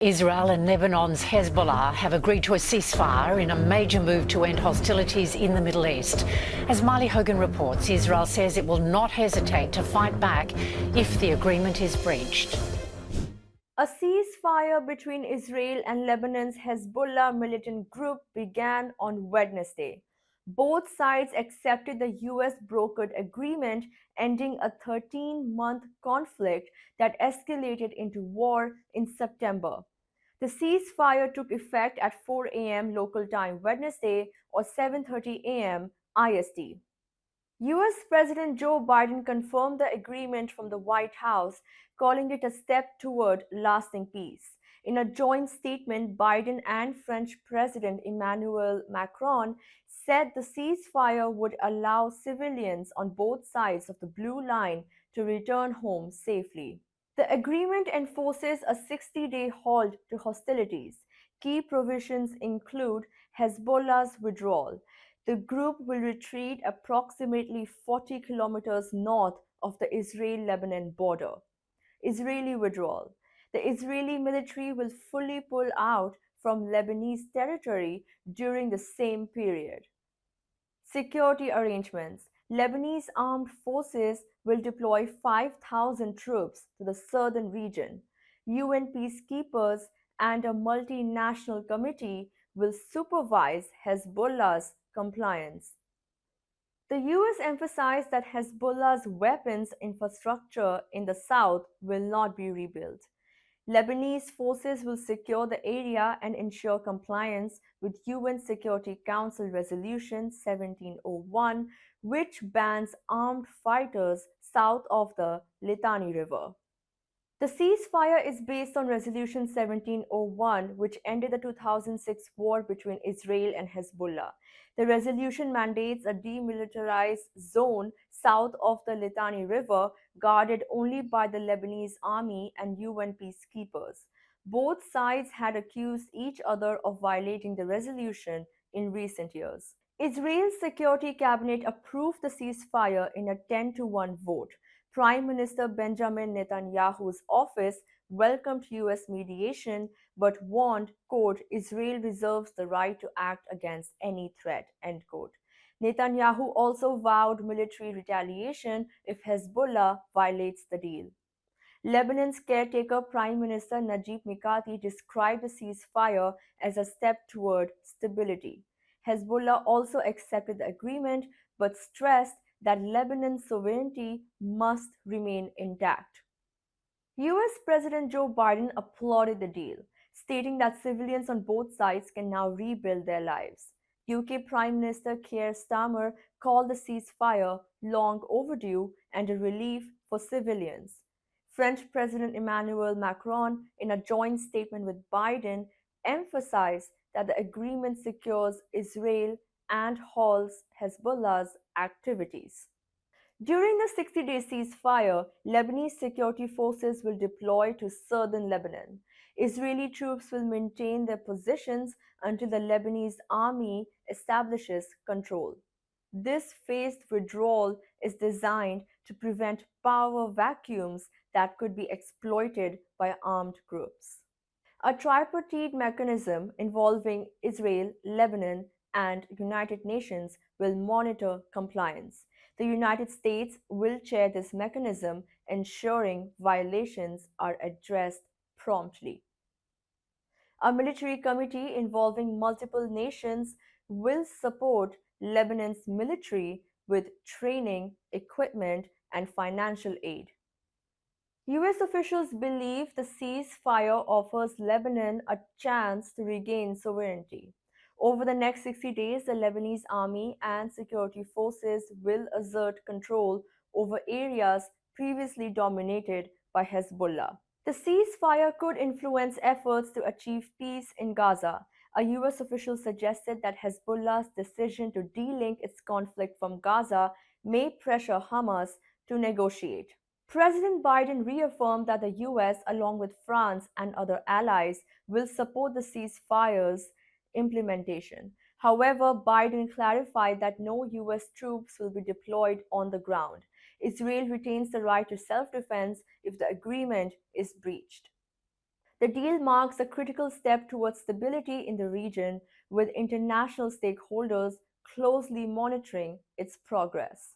Israel and Lebanon's Hezbollah have agreed to a ceasefire in a major move to end hostilities in the Middle East. As Marley Hogan reports, Israel says it will not hesitate to fight back if the agreement is breached. A ceasefire between Israel and Lebanon's Hezbollah militant group began on Wednesday. Both sides accepted the US brokered agreement ending a 13-month conflict that escalated into war in September. The ceasefire took effect at 4 a.m. local time Wednesday or 7:30 a.m. IST. US President Joe Biden confirmed the agreement from the White House, calling it a step toward lasting peace. In a joint statement, Biden and French President Emmanuel Macron said the ceasefire would allow civilians on both sides of the blue line to return home safely. The agreement enforces a 60-day halt to hostilities. Key provisions include Hezbollah's withdrawal. The group will retreat approximately 40 kilometers north of the Israel-Lebanon border. Israeli withdrawal. The Israeli military will fully pull out from Lebanese territory during the same period. Security arrangements. Lebanese armed forces will deploy 5,000 troops to the southern region. UN peacekeepers and a multinational committee will supervise Hezbollah's compliance. The US emphasized that Hezbollah's weapons infrastructure in the south will not be rebuilt. Lebanese forces will secure the area and ensure compliance with UN Security Council Resolution 1701, which bans armed fighters south of the Litani River. The ceasefire is based on Resolution 1701, which ended the 2006 war between Israel and Hezbollah. The resolution mandates a demilitarized zone south of the Litani River, guarded only by the Lebanese Army and UN peacekeepers. Both sides had accused each other of violating the resolution in recent years. Israel's Security Cabinet approved the ceasefire in a 10-to-1 vote. Prime Minister Benjamin Netanyahu's office welcomed US mediation but warned, quote, Israel reserves the right to act against any threat, end quote. Netanyahu also vowed military retaliation if Hezbollah violates the deal. Lebanon's caretaker Prime Minister Najib Mikati described the ceasefire as a step toward stability. Hezbollah also accepted the agreement but stressed that Lebanon's sovereignty must remain intact. US President Joe Biden applauded the deal, stating that civilians on both sides can now rebuild their lives. UK Prime Minister Keir Starmer called the ceasefire long overdue and a relief for civilians. French President Emmanuel Macron, in a joint statement with Biden, emphasized that the agreement secures Israel and halts Hezbollah's activities. During the 60-day ceasefire, Lebanese security forces will deploy to southern Lebanon. Israeli troops will maintain their positions until the Lebanese army establishes control. This phased withdrawal is designed to prevent power vacuums that could be exploited by armed groups. A tripartite mechanism involving Israel, Lebanon, and United Nations will monitor compliance. The United States will chair this mechanism, ensuring violations are addressed promptly. A military committee involving multiple nations will support Lebanon's military with training, equipment, and financial aid. US officials believe the ceasefire offers Lebanon a chance to regain sovereignty. Over the next 60 days, the Lebanese army and security forces will assert control over areas previously dominated by Hezbollah. The ceasefire could influence efforts to achieve peace in Gaza. A US official suggested that Hezbollah's decision to delink its conflict from Gaza may pressure Hamas to negotiate. President Biden reaffirmed that the US, along with France and other allies, will support the ceasefire's implementation. However, Biden clarified that no US troops will be deployed on the ground. Israel retains the right to self defense if the agreement is breached. The deal marks a critical step towards stability in the region, with international stakeholders closely monitoring its progress.